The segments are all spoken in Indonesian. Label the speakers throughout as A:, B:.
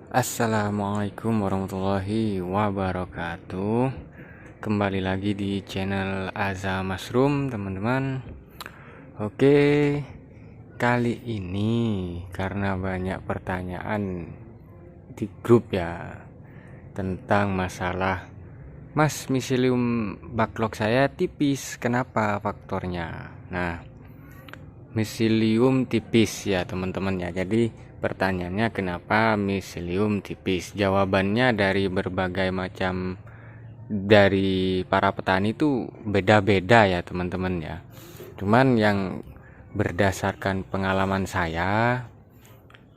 A: Assalamualaikum warahmatullahi wabarakatuh. Kembali lagi di channel Aza Mushroom, teman-teman. Oke, kali ini karena banyak pertanyaan di grup ya tentang masalah Mas, miselium backlog saya tipis, kenapa faktornya? Nah, miselium tipis ya teman-teman ya. Jadi pertanyaannya kenapa miselium tipis? Jawabannya dari berbagai macam dari para petani itu beda-beda ya teman-teman ya. Cuman yang berdasarkan pengalaman saya,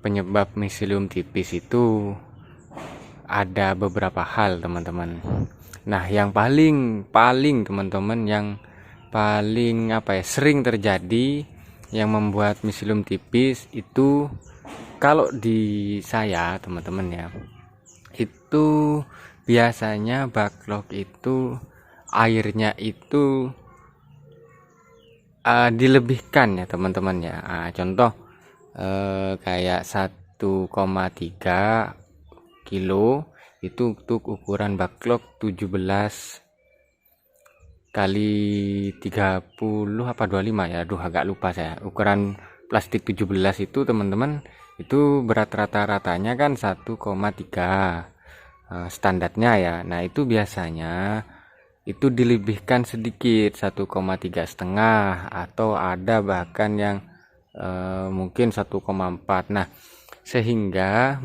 A: penyebab miselium tipis itu ada beberapa hal teman-teman. Nah, yang paling teman-teman yang paling sering terjadi yang membuat miselium tipis itu, kalau di saya teman-teman ya, itu biasanya backlog itu airnya itu dilebihkan ya teman-teman ya. Contoh kayak 1,3 kilo itu untuk ukuran backlog 17 kali 30 apa 25 ya, aduh agak lupa saya. Ukuran plastik 17 itu teman-teman, itu berat rata-ratanya kan 1,3 standarnya ya. Nah, itu biasanya itu dilebihkan sedikit 1,3 setengah, atau ada bahkan yang mungkin 1,4. Nah, sehingga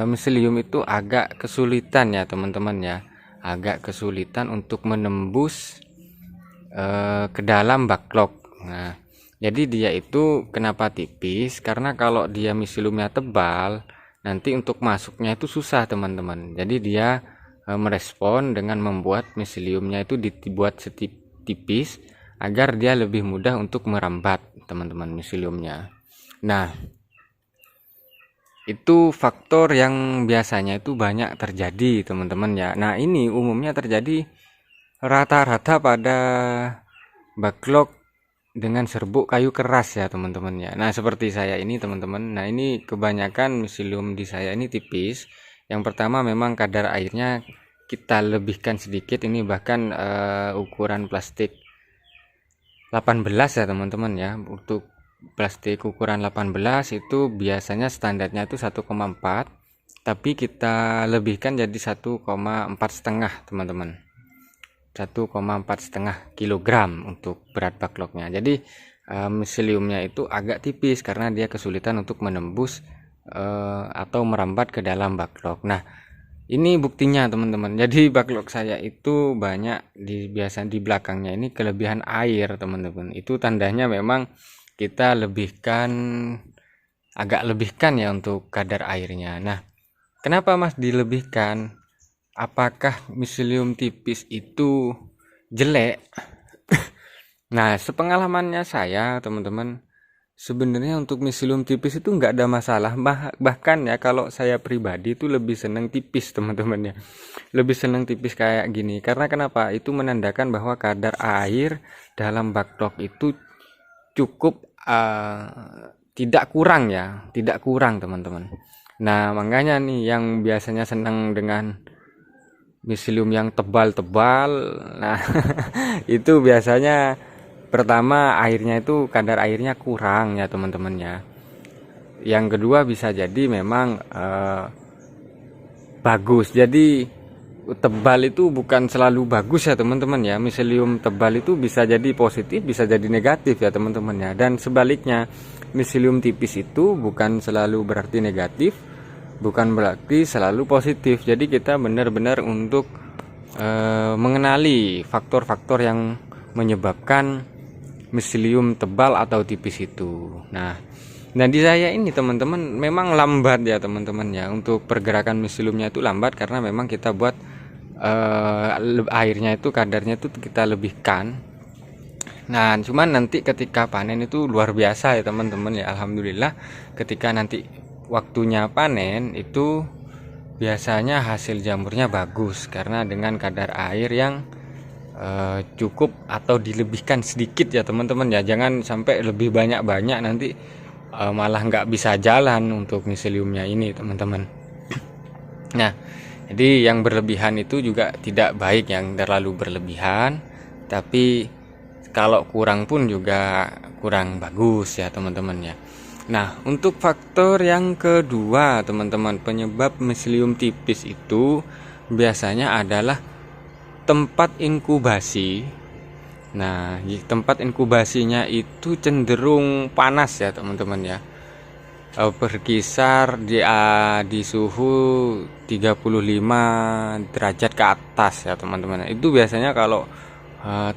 A: miselium itu agak kesulitan ya teman-teman ya, agak kesulitan untuk menembus ke dalam backlog. Nah, jadi dia itu kenapa tipis, karena kalau dia miseliumnya tebal, nanti untuk masuknya itu susah teman-teman. Jadi dia merespon dengan membuat miseliumnya itu dibuat tipis agar dia lebih mudah untuk merambat teman-teman miseliumnya. Nah, itu faktor yang biasanya itu banyak terjadi teman-teman ya. Nah, ini umumnya terjadi rata-rata pada backlog dengan serbuk kayu keras ya teman-teman ya. Nah, seperti saya ini teman-teman. Nah, ini kebanyakan miselium di saya ini tipis. Yang pertama memang kadar airnya kita lebihkan sedikit, ini bahkan ukuran plastik 18 ya teman-teman ya. Untuk plastik ukuran 18 itu biasanya standarnya itu 1,4, tapi kita lebihkan jadi 1,4 setengah teman-teman, 1,4 setengah kilogram untuk berat backlognya. Jadi miseliumnya itu agak tipis karena dia kesulitan untuk menembus atau merambat ke dalam backlog. Nah, ini buktinya teman-teman. Jadi backlog saya itu banyak biasa di belakangnya ini kelebihan air teman-teman. Itu tandanya memang kita agak lebihkan ya untuk kadar airnya. Nah, kenapa Mas dilebihkan? Apakah miselium tipis itu jelek? Nah, sepengalamannya saya teman-teman, sebenarnya untuk miselium tipis itu nggak ada masalah. Bahkan ya, kalau saya pribadi itu lebih seneng tipis teman-teman ya, lebih seneng tipis kayak gini. Karena kenapa? Itu menandakan bahwa kadar air dalam backlog itu cukup tidak kurang ya, tidak kurang teman-teman. Nah, makanya nih yang biasanya senang dengan miselium yang tebal-tebal, nah itu biasanya pertama airnya itu kadar airnya kurang ya teman-teman ya. Yang kedua bisa jadi memang bagus. Jadi tebal itu bukan selalu bagus ya teman-teman ya. Miselium tebal itu bisa jadi positif, bisa jadi negatif ya teman-teman ya. Dan sebaliknya, miselium tipis itu bukan selalu berarti negatif, bukan berarti selalu positif. Jadi kita benar-benar untuk mengenali faktor-faktor yang menyebabkan miselium tebal atau tipis itu. Nah, di saya ini teman-teman memang lambat ya teman-teman ya, untuk pergerakan miseliumnya itu lambat karena memang kita buat airnya itu kadarnya itu kita lebihkan. Nah, cuman nanti ketika panen itu luar biasa ya teman-teman ya. Alhamdulillah ketika nanti waktunya panen itu biasanya hasil jamurnya bagus karena dengan kadar air yang cukup atau dilebihkan sedikit ya teman-teman ya. Jangan sampai lebih banyak-banyak, nanti malah nggak bisa jalan untuk miseliumnya ini teman-teman. Nah, jadi yang berlebihan itu juga tidak baik, yang terlalu berlebihan, tapi kalau kurang pun juga kurang bagus ya teman-teman ya. Nah, untuk faktor yang kedua teman-teman, penyebab miselium tipis itu biasanya adalah tempat inkubasi. Nah, tempat inkubasinya itu cenderung panas ya teman-teman ya. Berkisar di suhu 35 derajat ke atas ya teman-teman. Itu biasanya kalau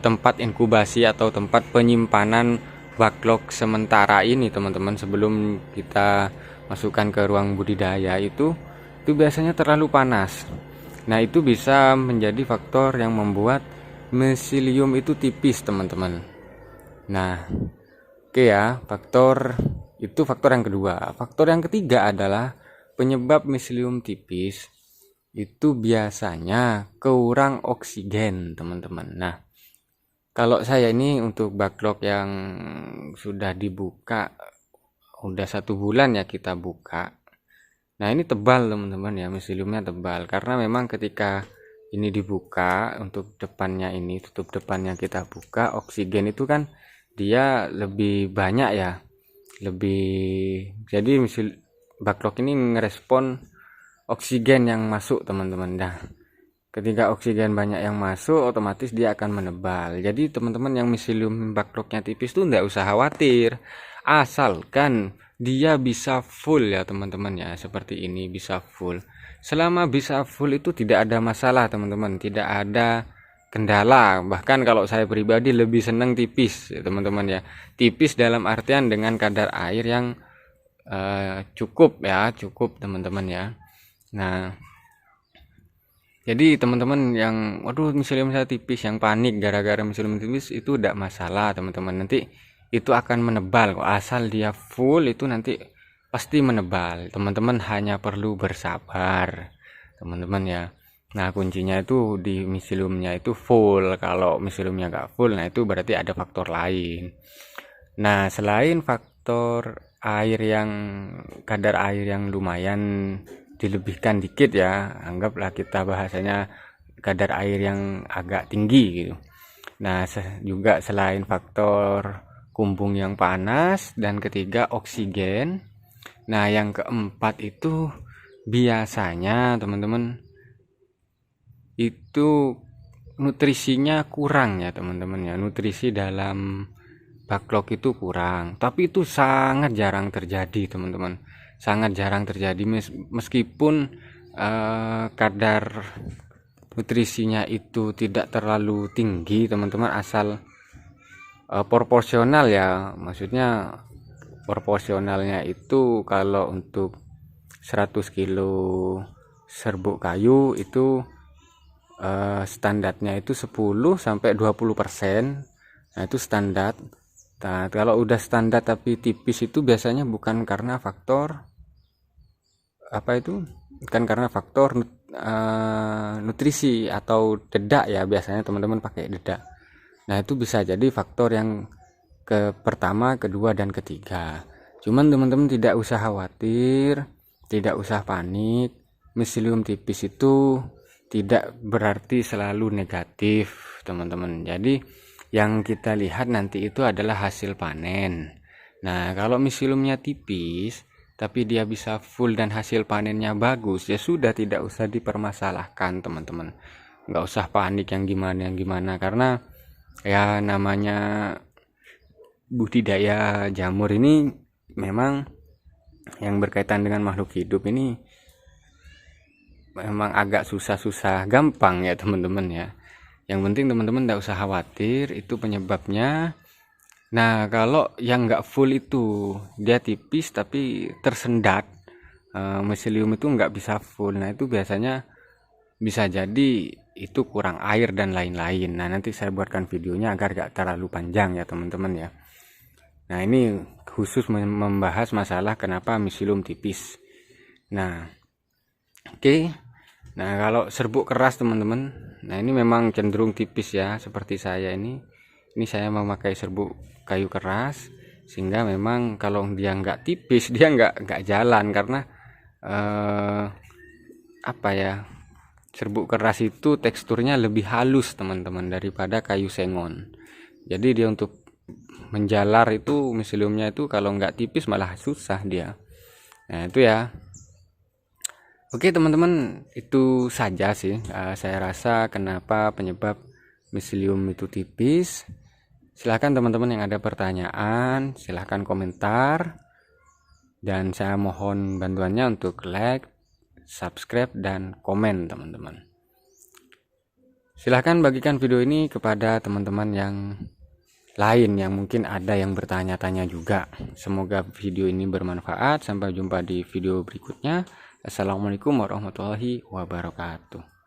A: tempat inkubasi atau tempat penyimpanan backlog sementara ini teman-teman, sebelum kita masukkan ke ruang budidaya itu biasanya terlalu panas. Nah, itu bisa menjadi faktor yang membuat miselium itu tipis teman-teman. Nah, oke ya, faktor yang kedua. Faktor yang ketiga adalah penyebab miselium tipis itu biasanya kurang oksigen, teman-teman. Nah, kalau saya ini untuk backlog yang sudah dibuka, udah 1 bulan ya kita buka. Nah, ini tebal teman-teman ya, miseliumnya tebal. Karena memang ketika ini dibuka, untuk depannya ini, tutup depannya kita buka, oksigen itu kan dia lebih banyak ya, jadi backlog ini ngerespon oksigen yang masuk teman-teman. Nah, ketika oksigen banyak yang masuk, otomatis dia akan menebal. Jadi teman-teman yang miselium backlognya tipis tuh nggak usah khawatir, asalkan dia bisa full ya teman-teman ya, seperti ini bisa full. Selama bisa full itu tidak ada masalah teman-teman, tidak ada kendala. Bahkan kalau saya pribadi lebih senang tipis ya teman-teman ya, tipis dalam artian dengan kadar air yang cukup ya, cukup teman-teman ya. Nah, jadi teman-teman yang waduh miselium saya tipis, yang panik gara-gara miselium tipis, itu tidak masalah teman-teman, nanti itu akan menebal kok, asal dia full itu nanti pasti menebal. Teman-teman hanya perlu bersabar teman-teman ya. Nah, kuncinya itu di miseliumnya itu full. Kalau miseliumnya nggak full, nah itu berarti ada faktor lain. Nah, selain faktor kadar air yang lumayan dilebihkan dikit ya, anggaplah kita bahasanya kadar air yang agak tinggi gitu. Nah, juga selain faktor kumbung yang panas, dan ketiga oksigen. Nah, yang keempat itu biasanya teman-teman itu nutrisinya kurang ya teman-teman ya. Nutrisi dalam backlog itu kurang, tapi itu sangat jarang terjadi teman-teman, sangat jarang terjadi. Meskipun kadar nutrisinya itu tidak terlalu tinggi teman-teman, asal proporsional ya, maksudnya proporsionalnya itu kalau untuk 100 kilo serbuk kayu itu standarnya itu 10-20%. Nah, itu standar. Nah, kalau udah standar tapi tipis itu biasanya bukan karena faktor nutrisi atau dedak ya, biasanya teman-teman pakai dedak. Nah, itu bisa jadi faktor yang pertama, kedua, dan ketiga. Cuman teman-teman tidak usah khawatir, tidak usah panik. Miselium tipis itu tidak berarti selalu negatif teman-teman. Jadi yang kita lihat nanti itu adalah hasil panen. Nah, kalau miseliumnya tipis tapi dia bisa full dan hasil panennya bagus, ya sudah, tidak usah dipermasalahkan teman-teman. Nggak usah panik yang gimana, karena ya namanya budidaya jamur ini memang yang berkaitan dengan makhluk hidup ini memang agak susah gampang ya teman-teman ya. Yang penting teman-teman tidak usah khawatir itu penyebabnya. Nah, kalau yang nggak full itu dia tipis tapi tersendat, miselium itu nggak bisa full. Nah, itu biasanya bisa jadi itu kurang air dan lain-lain. Nah, nanti saya buatkan videonya agar gak terlalu panjang ya teman-teman ya. Nah, ini khusus membahas masalah kenapa miselium tipis. Nah, oke. Nah, kalau serbuk keras teman-teman, nah ini memang cenderung tipis ya, seperti saya ini. Ini saya memakai serbuk kayu keras, sehingga memang kalau dia nggak tipis dia nggak jalan, karena apa ya, serbuk keras itu teksturnya lebih halus teman-teman daripada kayu sengon. Jadi dia untuk menjalar itu miseliumnya itu kalau nggak tipis malah susah dia. Nah itu ya. Oke teman-teman, itu saja sih saya rasa kenapa penyebab miselium itu tipis. Silahkan teman-teman yang ada pertanyaan silahkan komentar, dan saya mohon bantuannya untuk like, subscribe, dan komen teman-teman. Silahkan bagikan video ini kepada teman-teman yang lain yang mungkin ada yang bertanya-tanya juga. Semoga video ini bermanfaat. Sampai jumpa di video berikutnya. Assalamualaikum warahmatullahi wabarakatuh.